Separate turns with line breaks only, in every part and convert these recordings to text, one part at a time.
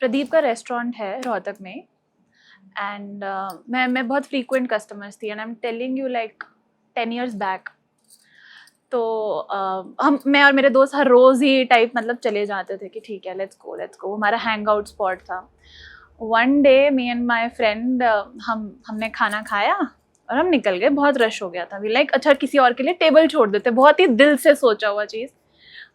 प्रदीप का रेस्टोरेंट है रोहतक में एंड मैं बहुत फ्रीक्वेंट कस्टमर्स थी and I am telling you like 10 years back. तो मैं और मेरे दोस्त हर रोज़ ही टाइप मतलब चले जाते थे कि ठीक है लेट्स गो, हमारा हैंग आउट स्पॉट था। One day me and my friend हमने खाना खाया और हम निकल गए, बहुत रश हो गया था। वी लाइक अच्छा किसी और के लिए टेबल छोड़ देते, बहुत ही दिल से सोचा हुआ चीज़।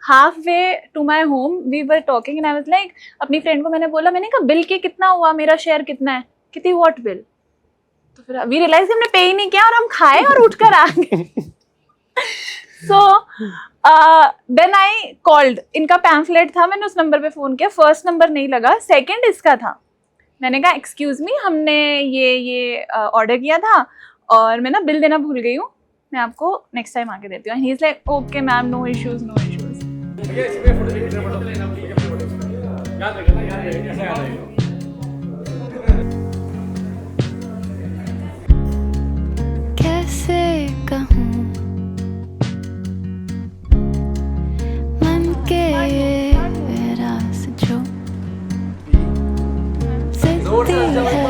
Half way to my home we were talking and I was like, अपनी फ्रेंड को मैंने बोला, मैंने कहा बिल के कितना हुआ, मेरा शेयर कितना है, कितनी व्हाट बिल। तो फिर वी रियलाइज हमने पे ही नहीं किया और हम खाए और उठकर आ गए। सो देन आई कॉल्ड, इनका पैम्फलेट था, मैंने उस नंबर पे फ़ोन किया, फर्स्ट नंबर नहीं लगा, सेकंड इसका था। मैंने कहा एक्सक्यूज़ मी, हमने ये ऑर्डर किया था और मैं ना बिल देना भूल गई हूँ, मैं आपको नेक्स्ट टाइम आके देती हूँ। He is like okay ma'am, no issues.
कैसे कहूँ मन के रास जो जिद्दी है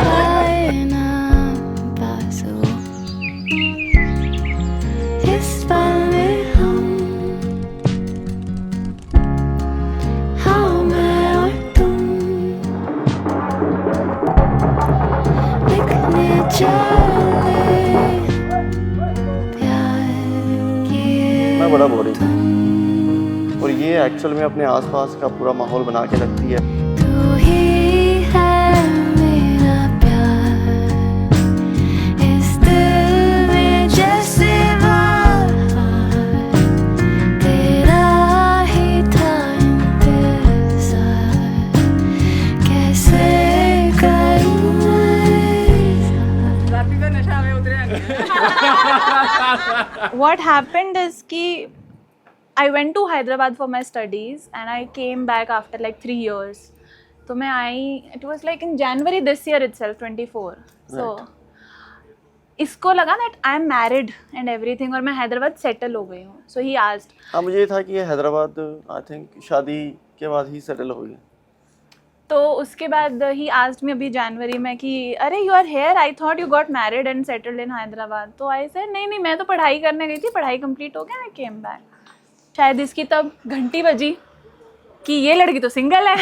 आए ना पास वो, इस पल में हम, हाँ मैं और तुम लिखने चले प्यार किए
मैं बड़ा बोरिंग और ये एक्चुअल में अपने आसपास का पूरा माहौल बना के रखती है।
तू ही है मेरा प्यार, इस दिल में जैसे बाहर तेरा ही था इंतजार, कैसे करूँ
What happened is कि I went to Hyderabad for my studies and I came back after like 3 years. तो मैं आई, it was like in January this year itself, 24. So इसको लगा that I am married and everything और मैं Hyderabad settle हो गई हूँ. So he asked.
हाँ मुझे ये था कि ये हैदराबाद आई थिंक शादी के बाद ही सेटल हो गई।
तो उसके बाद ही आस्क्ड मी अभी जनवरी में कि अरे you are here, I thought you got married and settled in Hyderabad. तो आई सेड नहीं मैं तो पढ़ाई करने गई थी, पढ़ाई कंप्लीट हो गया, आई केम बैक। शायद इसकी तब घंटी बजी कि ये लड़की तो सिंगल है।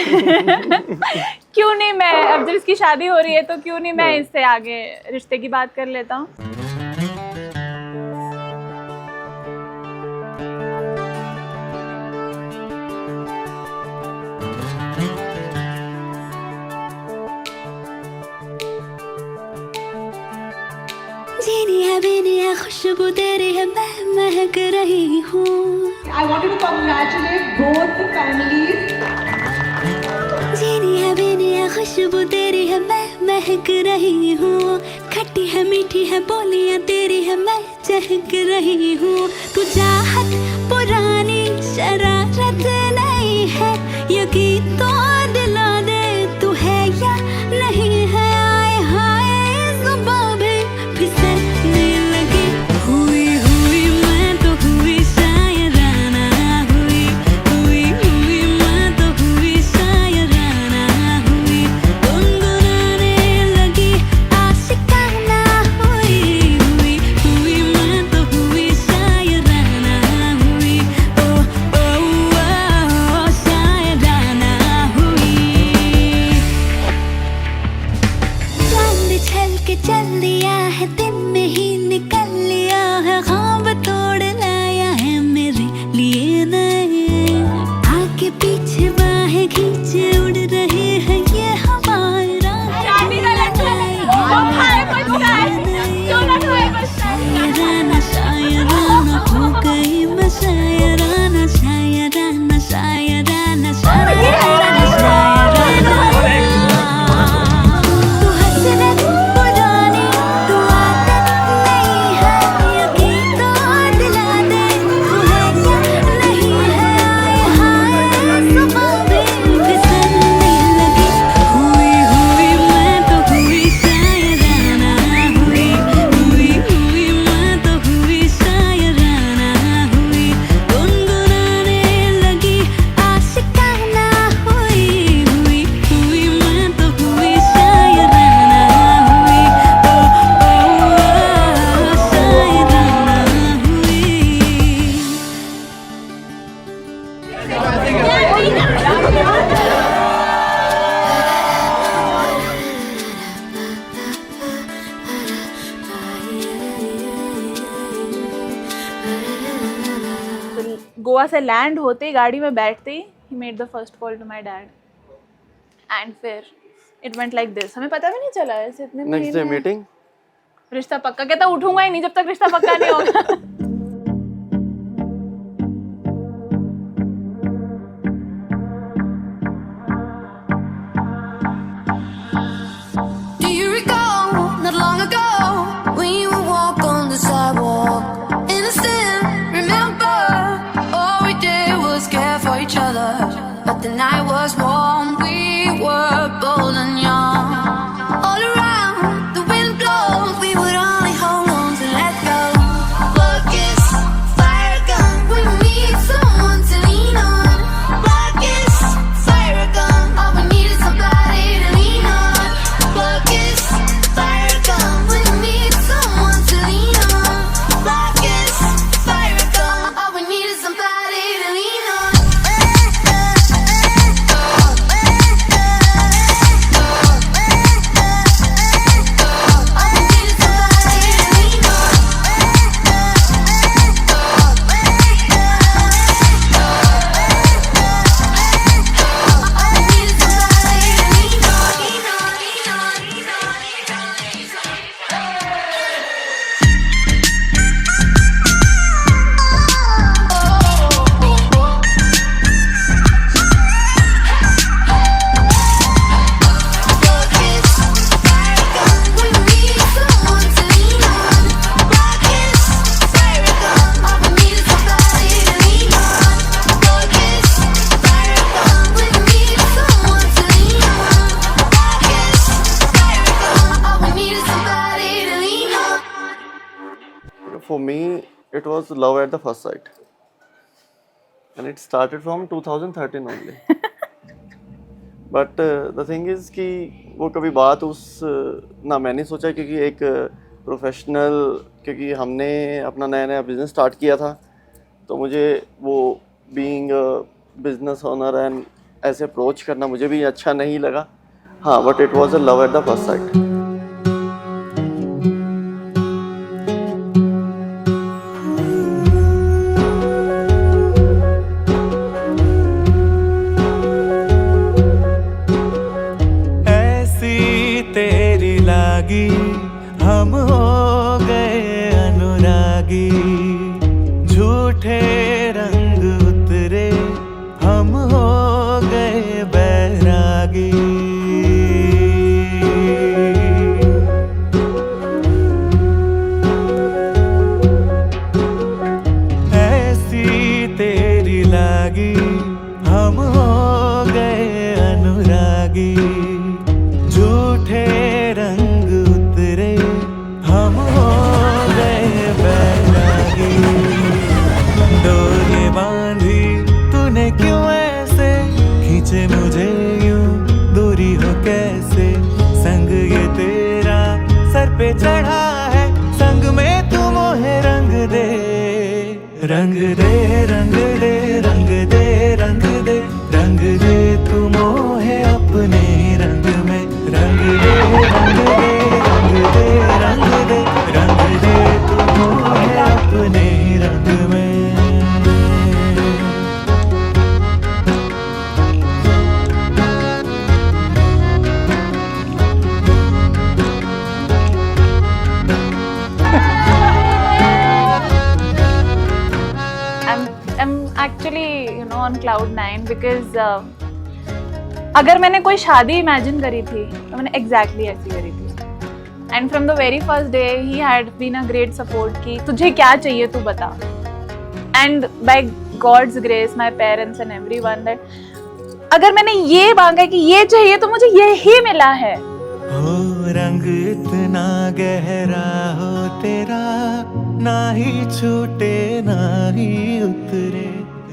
क्यों नहीं मैं, अब जब इसकी शादी हो रही है तो क्यों नहीं मैं इससे आगे रिश्ते की बात कर लेता हूँ।
जीनी है बीनी है खुशबू तेरी है, मैं महक रही हूँ।
I wanted to congratulate both the families.
जीनी है बीनी है खुशबू तेरी है, मैं महक रही हूँ। खट्टी है मीठी है बोलियां तेरी है, मैं चहक रही हूँ। तू चाहत पुरानी शरारत नहीं है, यकीन तो दिला दे तू है या नहीं है। आए हाय जुबां भी फिसलने लगी, हुई हुई मैं तो हुई शायराना, हुई हुई हुई मैं तो हुई शायराना, हुई गुनगुनाने लगी आशिकाना, हुई हुई हुई मैं तो हुई शायराना, हुई ओ ओ
गोवा से लैंड होते ही गाड़ी में बैठते ही ही made the first call to my dad and फिर इट वेंट लाइक दिस. हमें पता भी नहीं चला ऐसे इतने
नेक्स्ट डे
महीने.
मीटिंग,
रिश्ता पक्का. कहता उठूंगा ही नहीं जब तक रिश्ता पक्का नहीं होगा.
Do you recall not long ago when you would walk on the sidewalk? Innocent, remember? All we did was care for each other. But the night was warm, we were bold and young. All around, the wind blows, we would only hold on to let go. Blood kiss, fire gun, we need someone to lean on. Blood kiss, fire gun, all we need is somebody to lean on. Blood kiss, fire gun, we need someone to lean on. Blood kiss, fire gun, all we need is somebody to lean on.
for me it was love at the first sight and it started from 2013 only. But the thing is कि वो कभी बात उस ना मैंने सोचा, क्योंकि एक प्रोफेशनल, क्योंकि हमने अपना नया नया बिज़नेस स्टार्ट किया था, तो मुझे वो बीइंग बिजनेस ओनर एंड ऐसे अप्रोच करना मुझे भी अच्छा नहीं लगा. हाँ, but it was a love at the first sight.
हम हो गए अनुरागी, झूठे रंग उतरे, हम हो गए बैरागी. ऐसी तेरी लागी, हम हो गए अनुरागी, झूठे रंग उतरे, हम हो गए बैरागी. डोरे बांधी तूने क्यों ऐसे, खींचे मुझे यूं दूरी हो कैसे. संग ये तेरा सर पे चढ़ा है, संग में तू मोहे रंग दे, रंग दे, रंग दे, रंग दे, रंग दे, रंग दे तू मोहे अपने रंग में. रंग दे, रंग दे, रंग दे, रंग दे, रंग दे तू मोहे अपने रंग में.
I'm actually on cloud 9 because अगर मैंने कोई शादी इमेजिन करी थी तो मैंने एग्जैक्टली ऐसी करी थी. And from the very first day he had been a great support कि तुझे क्या चाहिए तू बता. And by God's grace my parents and everyone that अगर मैंने ये मांगा कि ये चाहिए तो मुझे ये ही मिला है.
हो रंग इतना गहरा हो तेरा, ना ही छूटे ना ही उतरे.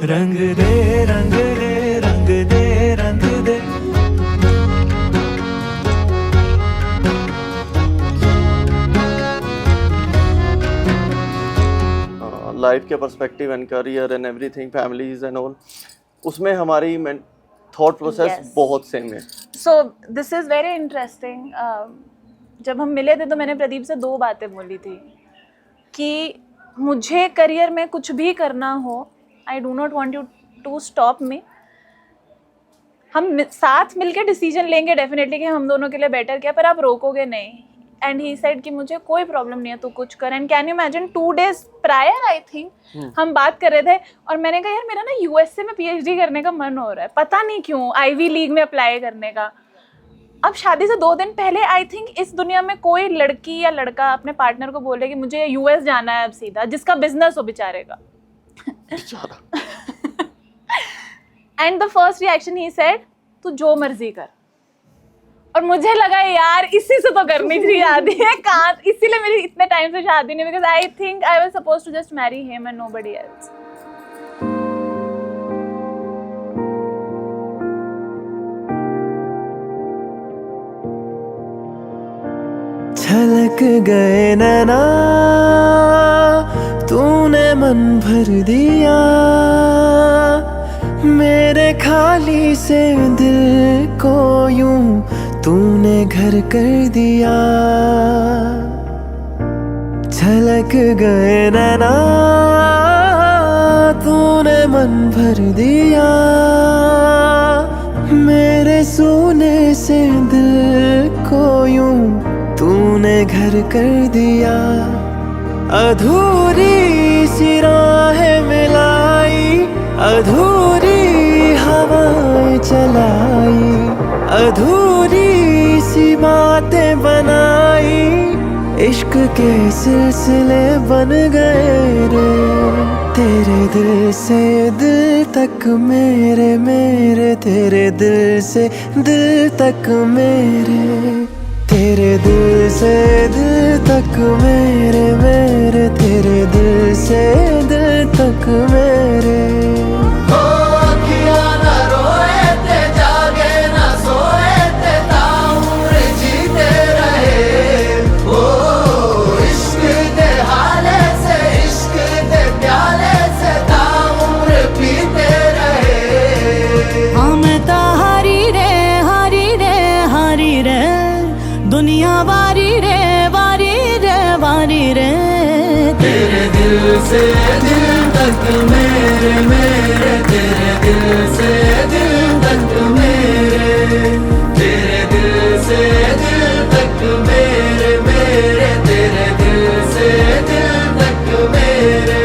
रंग दे, रंग दे, रंग दे, रंग दे.
लाइफ के perspective and career and everything, families and all, उसमें हमारी थॉट प्रोसेस
Yes.
बहुत सेम है.
So this is very interesting. जब हम मिले थे तो मैंने प्रदीप से दो बातें बोली थी कि मुझे करियर में कुछ भी करना हो I do not want you to stop me. हम साथ मिलकर डिसीजन लेंगे डेफिनेटली कि हम दोनों के लिए बेटर क्या, पर आप रोकोगे नहीं. एंड ही सेड कि मुझे कोई प्रॉब्लम नहीं है, तू कुछ कर. And can you imagine 2 days prior I think हम बात कर रहे थे और मैंने कहा यार मेरा ना यूएसए में पीएचडी करने का मन हो रहा है, पता नहीं क्यों, आईवी लीग में अप्लाई करने का. अब शादी से 2 दिन पहले आई थिंक इस दुनिया में कोई लड़की या लड़का अपने पार्टनर को बोले कि मुझे यूएस जाना है अब सीधा, जिसका बिजनेस हो बेचारे का. And the first reaction he said तू जो मर्जी कर. और मुझे लगा यार इसी से तो करनी थी शादी है, कहाँ, इसीलिए मेरी इतने टाइम से शादी नहीं, because I think I was supposed to just marry him and nobody else.
छलक गए नैना तूने मन भर दिया, मेरे खाली से दिल को यूं तूने घर कर दिया. छलक गए नैना तूने मन भर दिया, मेरे सोने से दिल को यूं तूने घर कर दिया. अधूरी सी राहें मिलाई, अधूरी हवाएं चलाई, अधूरी सी बातें बनाई, इश्क के सिलसिले बन गए रे. तेरे दिल से दिल तक मेरे, मेरे तेरे दिल से दिल तक मेरे, तेरे दिल से दिल तक मेरे, मेरे तेरे दिल से दिल तक मेरे.
दुनिया वारी रे वारी रे वारी रे.
तेरे दिल से दिल तक मेरे, मेरे तेरे दिल से दिल तक मेरे, तेरे दिल से दिल तक मेरे, मेरे तेरे दिल से दिल तक मेरे.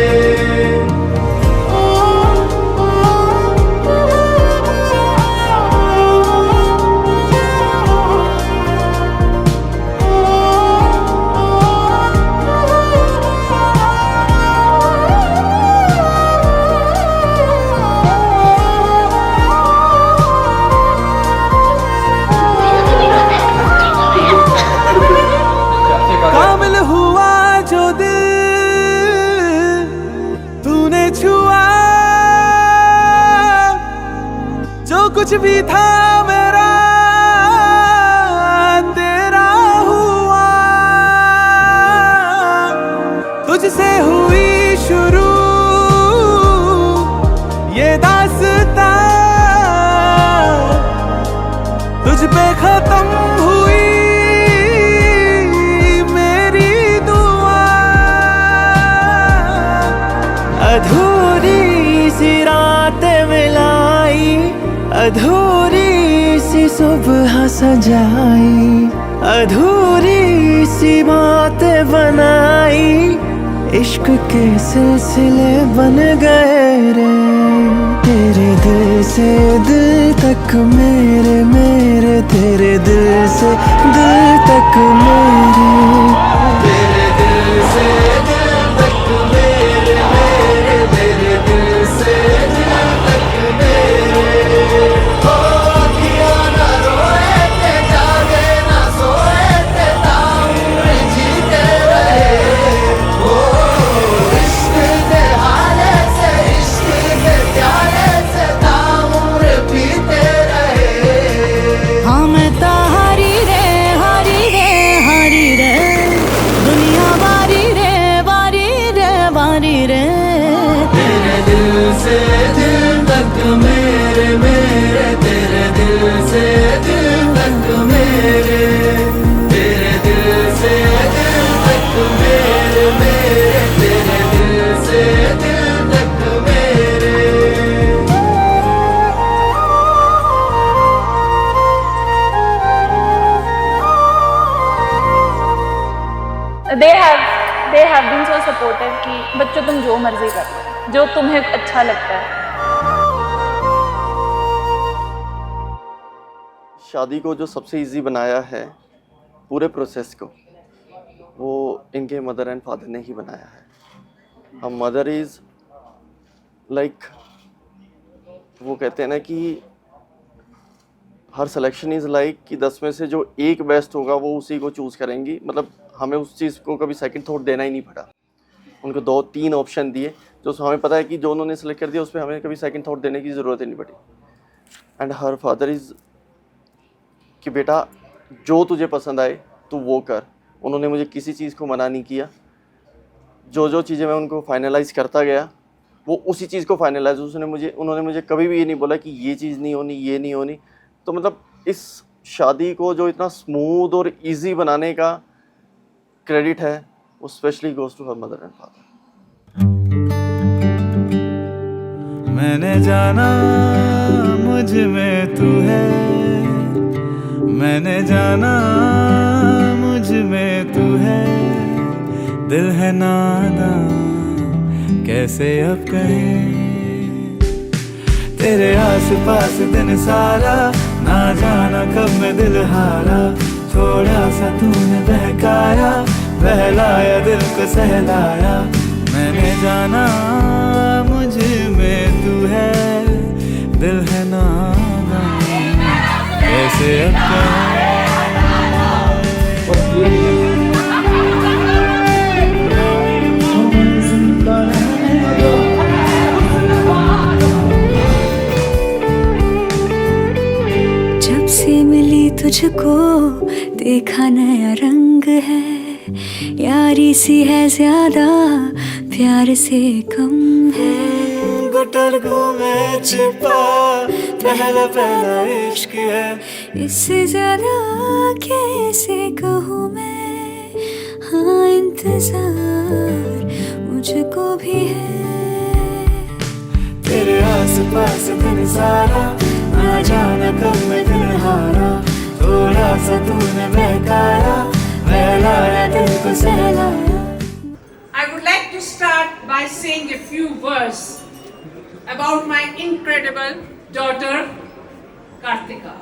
कामिल हुआ जो दिल तूने छुआ, जो कुछ भी था मेरा तेरा हुआ. तुझसे हुई शुरू ये दास्तां, तुझ पे खत्म हुई अधूरी सी रातें मिलाई, अधूरी सी सुबह सजाई, अधूरी सी बातें बनाई, इश्क के सिलसिले बन गए रे. तेरे दिल से दिल तक मेरे, मेरे तेरे दिल से दिल तक मेरे, तेरे दिल से दिल तक मेरे, मेरे तेरे दिल से दिल तक मेरे. हो अखियाँ ना रोए ते जागे ना सोए ते ताउम्र जीते रहे. हो इश्क के हाले से, इश्क के प्याले से ताउम्र पीते रहे.
हाँ मैं तो हारी रे हारी रे हारी
कि बच्चों तुम जो मर्जी कर लो, जो तुम्हें अच्छा लगता है।
शादी को जो सबसे इजी बनाया है पूरे प्रोसेस को, वो इनके मदर एंड फादर ने ही बनाया है। हम मदर इज़ लाइक, वो कहते हैं ना कि हर सिलेक्शन इज़ लाइक कि 10 में से जो एक बेस्ट होगा वो उसी को चूज़ करेंगी। मतलब हमें उस चीज़ को कभी सेकंड थॉट देना ही नहीं पड़ा। उनको 2-3 ऑप्शन दिए, जो हमें पता है कि जो उन्होंने सेलेक्ट कर दिया उस पर हमें कभी सेकंड थॉट देने की ज़रूरत ही नहीं पड़ी। एंड हर फादर इज़ कि बेटा जो तुझे पसंद आए तू वो कर। उन्होंने मुझे किसी चीज़ को मना नहीं किया। जो चीज़ें मैं उनको फाइनलाइज़ करता गया वो उसी चीज़ को फाइनलाइज उन्होंने मुझे कभी भी ये नहीं बोला कि ये चीज़ नहीं होनी, ये नहीं होनी। तो मतलब इस शादी को जो इतना स्मूथ और इजी बनाने का क्रेडिट है वो specially goes to her mother and father.
मैंने जाना मुझ में तू है, मैंने जाना मुझ में तू है, दिल है नादां कैसे अब कहे, तेरे आस पास दिन सारा, ना जाना कब मैं दिल हारा, थोड़ा सा तूने बहकाया, बहलाया दिल को सहलाया, मैंने जाना मुझ में तू है, दिल है नादां कैसे अब कहे।
जब से मिली तुझको देखा नया रंग है, यारी सी है ज्यादा प्यार से कम है,
गुटर घूमे छिपा पहला पहला इश्क है,
इससे ज्यादा कैसे कहूँ मैं, हाँ इंतजार मुझको भी है,
तेरे आस पास दिन सारा, ना जाना कब मैं दिल हारा, थोड़ा सा तूने बहकाया, बहलाया दिल को सहलाया।
I would like to start by saying a few words about my incredible daughter, Kartika.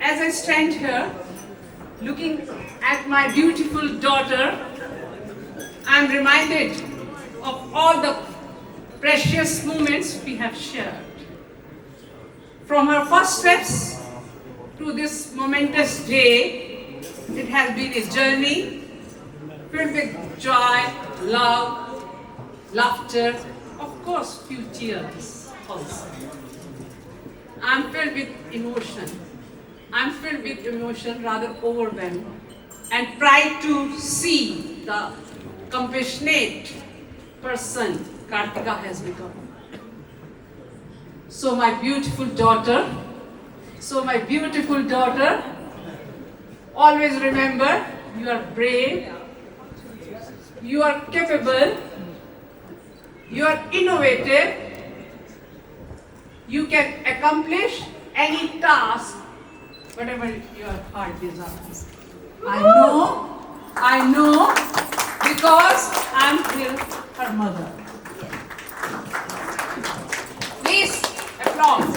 As I stand here, looking at my beautiful daughter, I am reminded of all the precious moments we have shared. From her first steps to this momentous day, it has been a journey filled with joy, love, laughter, of course, few tears also. I'm filled with emotion. I'm filled with emotion, rather overwhelmed, and pride to see the compassionate person Kartika has become. So my beautiful daughter, always remember you are brave, you are capable, you are innovative, you can accomplish any task, whatever your heart desires. I know, because I'm still her mother. Please applause.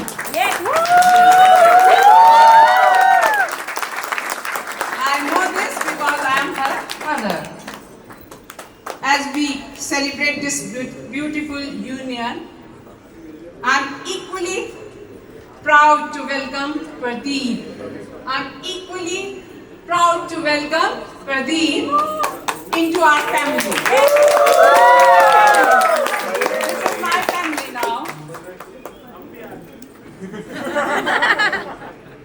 I know this because I am her mother. As we celebrate this beautiful union, I'm equally proud to welcome Pradeep. I'm equally proud to welcome Pradeep into our family. This is my family now.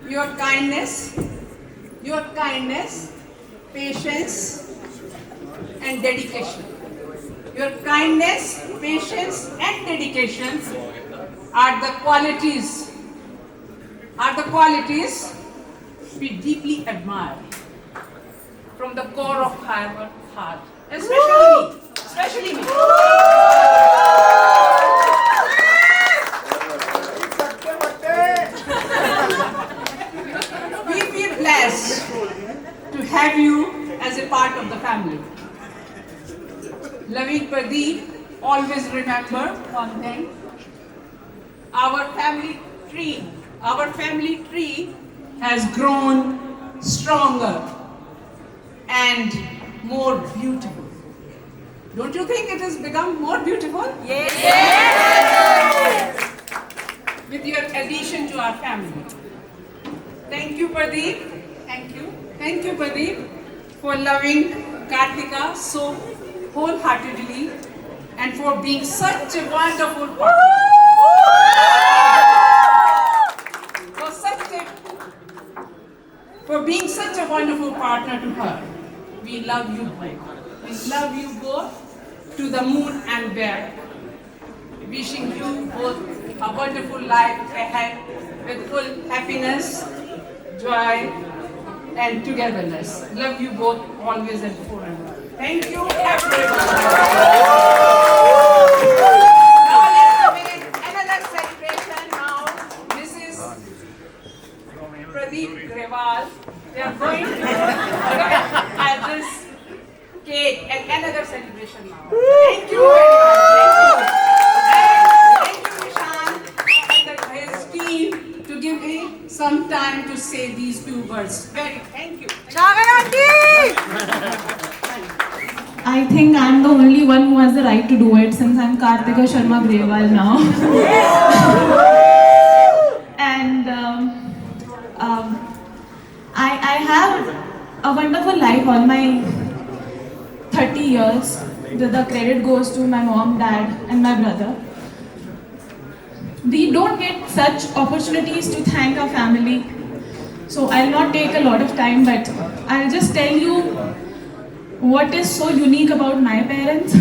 Your kindness, patience, and dedication. Your kindness, patience, and dedication are the qualities we deeply admire from the core of our heart, especially me. We feel blessed to have you as a part of the family. Loving loving Pradeep, always remember one thing. Our family tree has grown stronger and more beautiful. Don't you think it has become more beautiful? Yes! With your addition to our family. Thank you, Pradeep. Thank you. Thank you, Pradeep, for loving Kartika so wholeheartedly and for being such a wonderful partner. For being such a wonderful partner to her. We love you both. We love you both to the moon and back. Wishing you both a wonderful life ahead with full happiness, joy, and togetherness. Love you both always and forever. Thank you, everyone. Now let's begin another celebration now. Mrs. Pradeep Grewal. They are going to at this cake and another celebration now. Thank you very much. Thank you, Nishan, and his team to give me some time to say these few words. Thank you.
I think I'm the only one who has the right to do it since I'm Kartika Sharma Grewal now. And I have a wonderful life all my 30 years. The credit goes to my mom, dad, and my brother. We don't get such opportunities to thank our family. So I'll not take a lot of time, but I'll just tell you what is so unique about my parents.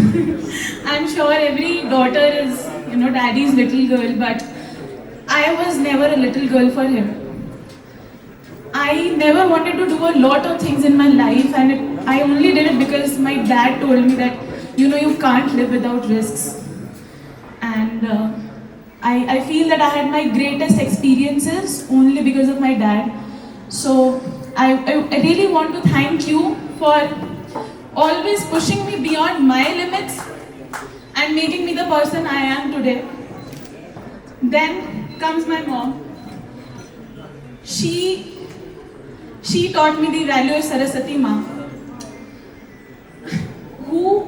I'm sure every daughter is, daddy's little girl, but I was never a little girl for him. I never wanted to do a lot of things in my life, and I only did it because my dad told me that, you can't live without risks. And I feel that I had my greatest experiences only because of my dad. So I really want to thank you for always pushing me beyond my limits and making me the person I am today. Then comes my mom. She taught me the value of Saraswati Ma, who,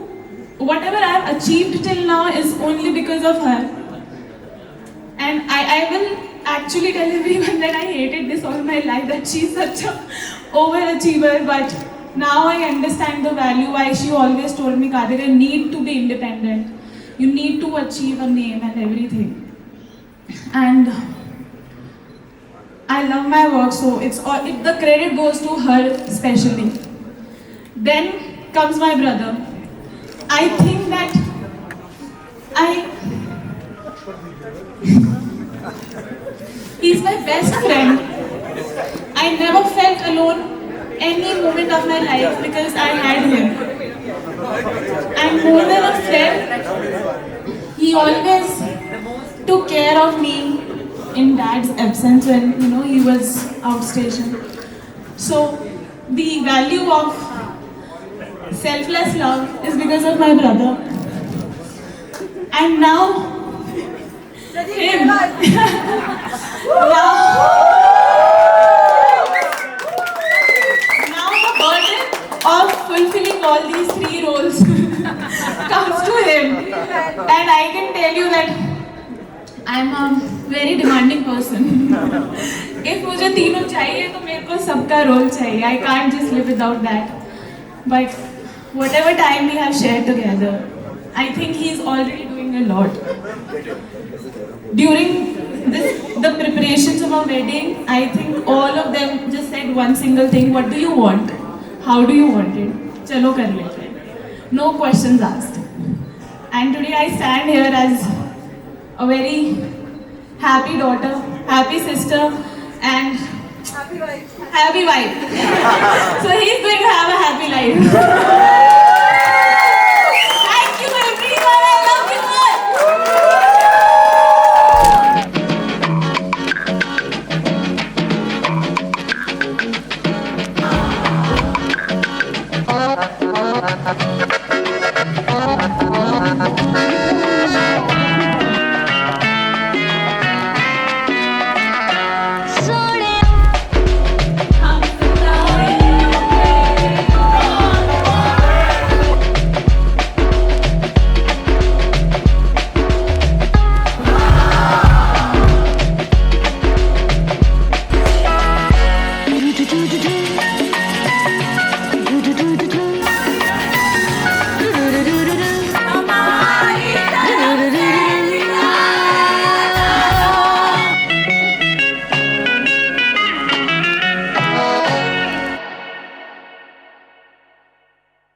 whatever I have achieved till now is only because of her. And I will actually tell everyone that I hated this all my life, that she's such a overachiever, but now I understand the value why she always told me, Kartika, you need to be independent. You need to achieve a name and everything. And I love my work, so the credit goes to her especially. Then comes my brother. I think that he's my best friend. I never felt alone any moment of my life because I had him. And more than a friend, he always took care of me in dad's absence when he was outstation. So the value of selfless love is because of my brother. And now him. Now the burden of fulfilling all these three roles comes to him. And I can tell you that I'm a very demanding person. If मुझे तीनों चाहिए तो मेरे को सबका role चाहिए. I can't just live without that. But whatever time we have shared together, I think he's already doing a lot. During the preparations of our wedding, I think all of them just said one single thing: what do you want? How do you want it? Chalo kar lete. No questions asked. And today I stand here as a very happy daughter, happy sister, and happy wife. So he's going to have a happy life.